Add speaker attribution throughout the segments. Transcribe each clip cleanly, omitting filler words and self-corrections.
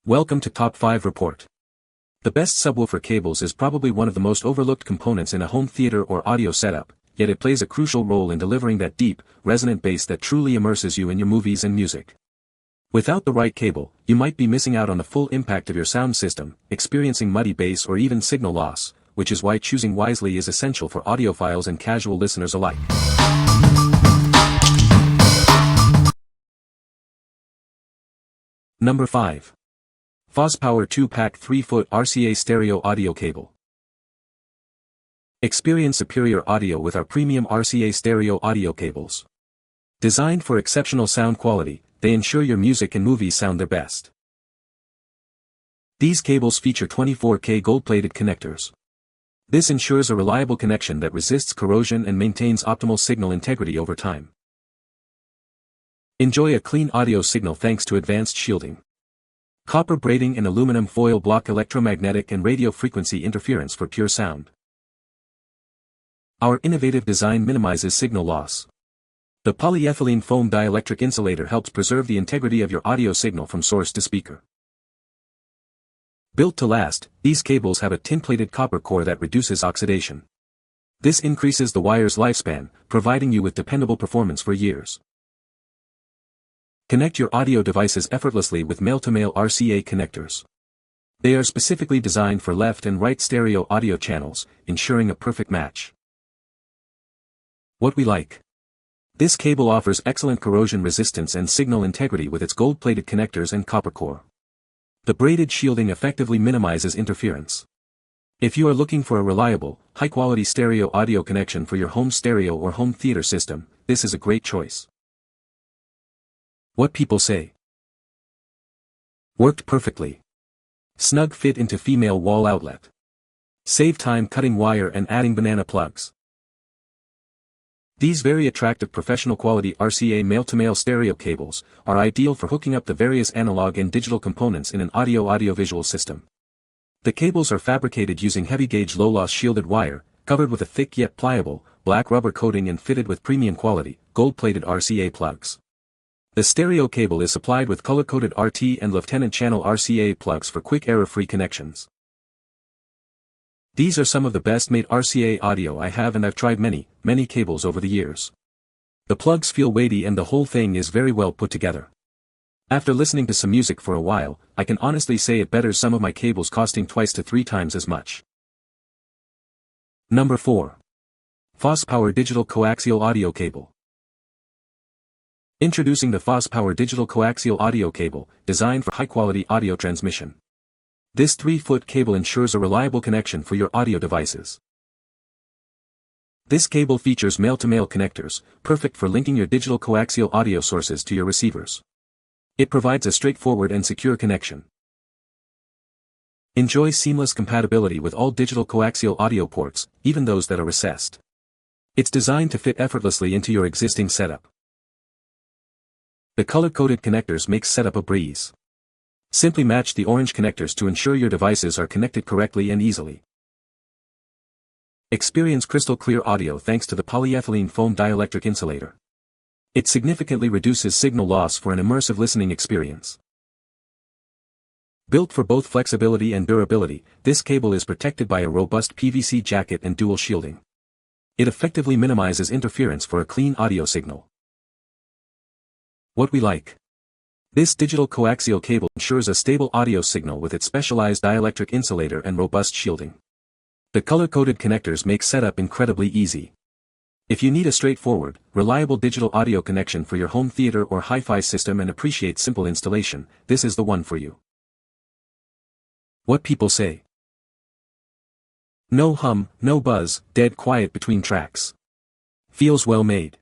Speaker 1: Welcome to Top 5 Report. The best subwoofer cables is probably one of the most overlooked components in a home theater or audio setup, yet it plays a crucial role in delivering that deep, resonant bass that truly immerses you in your movies and music. Without the right cable, you might be missing out on the full impact of your sound system, experiencing muddy bass or even signal loss, which is why choosing wisely is essential for audiophiles and casual listeners alike. Number 5. FosPower 2-pack 3-foot RCA stereo audio cable. Experience superior audio with our premium RCA stereo audio cables. Designed for exceptional sound quality, they ensure your music and movies sound their best. These cables feature 24K gold-plated connectors. This ensures a reliable connection that resists corrosion and maintains optimal signal integrity over time. Enjoy a clean audio signal thanks to advanced shielding. Copper braiding and aluminum foil block electromagnetic and radio frequency interference for pure sound. Our innovative design minimizes signal loss. The polyethylene foam dielectric insulator helps preserve the integrity of your audio signal from source to speaker. Built to last, these cables have a tin-plated copper core that reduces oxidation. This increases the wire's lifespan, providing you with dependable performance for years. Connect your audio devices effortlessly with male-to-male RCA connectors. They are specifically designed for left and right stereo audio channels, ensuring a perfect match. What we like. This cable offers excellent corrosion resistance and signal integrity with its gold-plated connectors and copper core. The braided shielding effectively minimizes interference. If you are looking for a reliable, high-quality stereo audio connection for your home stereo or home theater system, this is a great choice. What people say. Worked perfectly. Snug fit into female wall outlet. Save time cutting wire and adding banana plugs. These very attractive professional quality RCA male-to-male stereo cables are ideal for hooking up the various analog and digital components in an audiovisual system. The cables are fabricated using heavy-gauge low-loss shielded wire, covered with a thick yet pliable, black rubber coating and fitted with premium quality, gold-plated RCA plugs. The stereo cable is supplied with color-coded RT and Lieutenant channel RCA plugs for quick error-free connections. These are some of the best-made RCA audio I have, and I've tried many cables over the years. The plugs feel weighty and the whole thing is very well put together. After listening to some music for a while, I can honestly say it betters some of my cables costing 2 to 3 times as much. Number 4. FosPower Digital Coaxial Audio Cable. Introducing the FosPower Digital Coaxial Audio Cable, designed for high-quality audio transmission. This 3-foot cable ensures a reliable connection for your audio devices. This cable features male-to-male connectors, perfect for linking your digital coaxial audio sources to your receivers. It provides a straightforward and secure connection. Enjoy seamless compatibility with all digital coaxial audio ports, even those that are recessed. It's designed to fit effortlessly into your existing setup. The color-coded connectors make setup a breeze. Simply match the orange connectors to ensure your devices are connected correctly and easily. Experience crystal clear audio thanks to the polyethylene foam dielectric insulator. It significantly reduces signal loss for an immersive listening experience. Built for both flexibility and durability, this cable is protected by a robust PVC jacket and dual shielding. It effectively minimizes interference for a clean audio signal. What we like. This digital coaxial cable ensures a stable audio signal with its specialized dielectric insulator and robust shielding. The color-coded connectors make setup incredibly easy. If you need a straightforward, reliable digital audio connection for your home theater or hi-fi system and appreciate simple installation, this is the one for you. What people say. No hum, no buzz, dead quiet between tracks. Feels well made.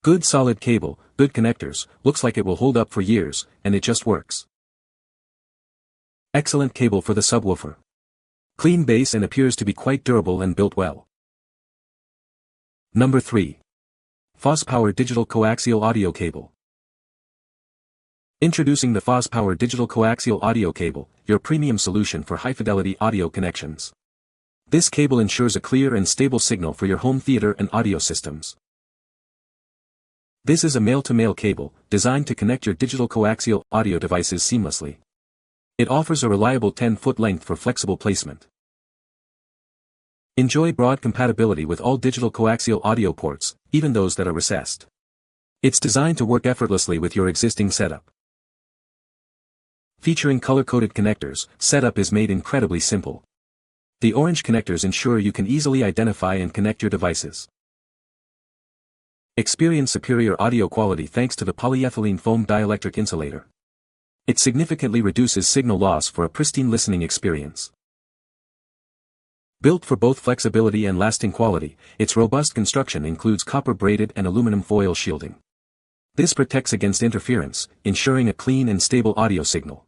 Speaker 1: Good solid cable, good connectors, looks like it will hold up for years, and it just works. Excellent cable for the subwoofer. Clean bass and appears to be quite durable and built well. Number 3. FosPower Digital Coaxial Audio Cable. Introducing the FosPower Digital Coaxial Audio Cable, your premium solution for high-fidelity audio connections. This cable ensures a clear and stable signal for your home theater and audio systems. This is a male-to-male cable, designed to connect your digital coaxial audio devices seamlessly. It offers a reliable 10-foot length for flexible placement. Enjoy broad compatibility with all digital coaxial audio ports, even those that are recessed. It's designed to work effortlessly with your existing setup. Featuring color-coded connectors, setup is made incredibly simple. The orange connectors ensure you can easily identify and connect your devices. Experience superior audio quality thanks to the polyethylene foam dielectric insulator. It significantly reduces signal loss for a pristine listening experience. Built for both flexibility and lasting quality, its robust construction includes copper-braided and aluminum foil shielding. This protects against interference, ensuring a clean and stable audio signal.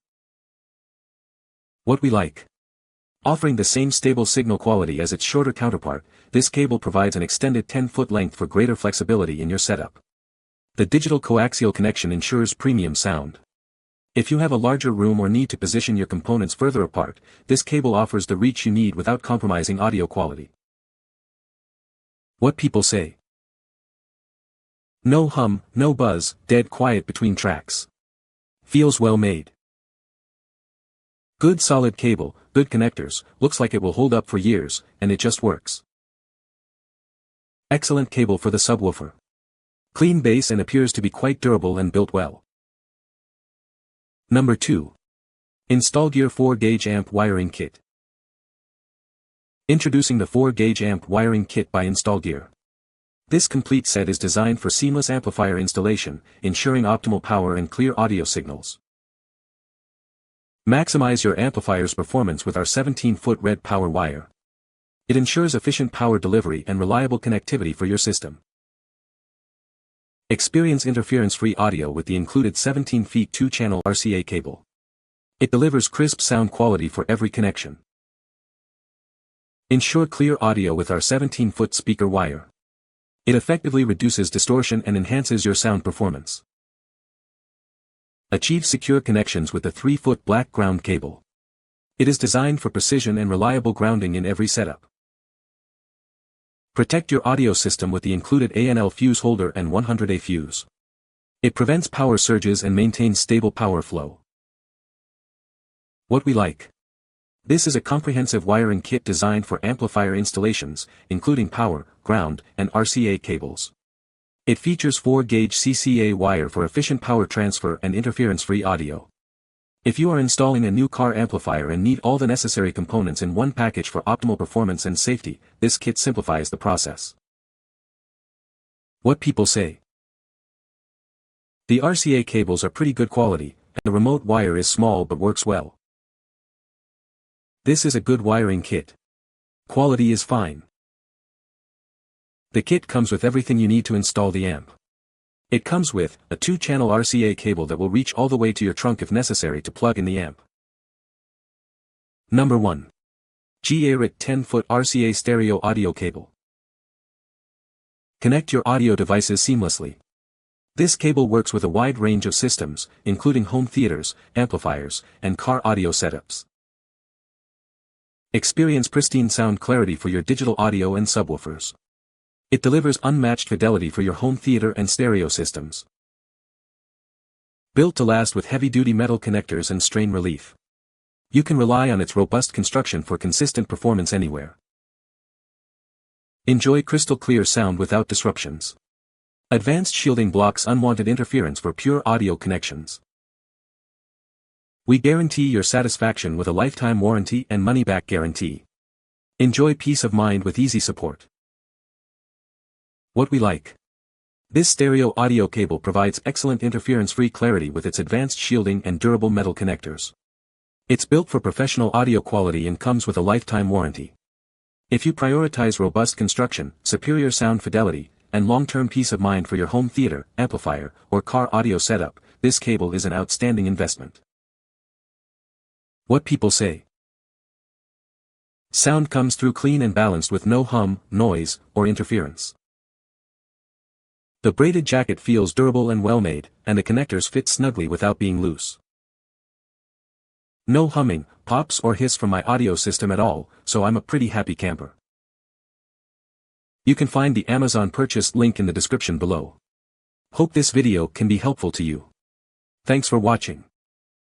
Speaker 1: What we like. Offering the same stable signal quality as its shorter counterpart, this cable provides an extended 10-foot length for greater flexibility in your setup. The digital coaxial connection ensures premium sound. If you have a larger room or need to position your components further apart, this cable offers the reach you need without compromising audio quality. What people say. No hum, no buzz, dead quiet between tracks. Feels well made. Good solid cable, good connectors, looks like it will hold up for years, and it just works. Excellent cable for the subwoofer. Clean base and appears to be quite durable and built well. Number 2. InstallGear 4-gauge amp wiring kit. Introducing the 4-gauge amp wiring kit by InstallGear. This complete set is designed for seamless amplifier installation, ensuring optimal power and clear audio signals. Maximize your amplifier's performance with our 17-foot red power wire. It ensures efficient power delivery and reliable connectivity for your system. Experience interference-free audio with the included 17 feet 2-channel RCA cable. It delivers crisp sound quality for every connection. Ensure clear audio with our 17-foot speaker wire. It effectively reduces distortion and enhances your sound performance. Achieve secure connections with the 3-foot black ground cable. It is designed for precision and reliable grounding in every setup. Protect your audio system with the included ANL fuse holder and 100A fuse. It prevents power surges and maintains stable power flow. What we like. This is a comprehensive wiring kit designed for amplifier installations, including power, ground, and RCA cables. It features 4-gauge CCA wire for efficient power transfer and interference-free audio. If you are installing a new car amplifier and need all the necessary components in one package for optimal performance and safety, this kit simplifies the process. What people say. The RCA cables are pretty good quality, and the remote wire is small but works well. This is a good wiring kit. Quality is fine. The kit comes with everything you need to install the amp. It comes with a 2-channel RCA cable that will reach all the way to your trunk if necessary to plug in the amp. Number 1. GEARit 10-foot RCA stereo audio cable. Connect your audio devices seamlessly. This cable works with a wide range of systems, including home theaters, amplifiers, and car audio setups. Experience pristine sound clarity for your digital audio and subwoofers. It delivers unmatched fidelity for your home theater and stereo systems. Built to last with heavy-duty metal connectors and strain relief. You can rely on its robust construction for consistent performance anywhere. Enjoy crystal clear sound without disruptions. Advanced shielding blocks unwanted interference for pure audio connections. We guarantee your satisfaction with a lifetime warranty and money-back guarantee. Enjoy peace of mind with easy support. What we like. This stereo audio cable provides excellent interference-free clarity with its advanced shielding and durable metal connectors. It's built for professional audio quality and comes with a lifetime warranty. If you prioritize robust construction, superior sound fidelity, and long-term peace of mind for your home theater, amplifier, or car audio setup, this cable is an outstanding investment. What people say. Sound comes through clean and balanced with no hum, noise, or interference. The braided jacket feels durable and well-made, and the connectors fit snugly without being loose. No humming, pops or hiss from my audio system at all, so I'm a pretty happy camper. You can find the Amazon purchase link in the description below. Hope this video can be helpful to you. Thanks for watching.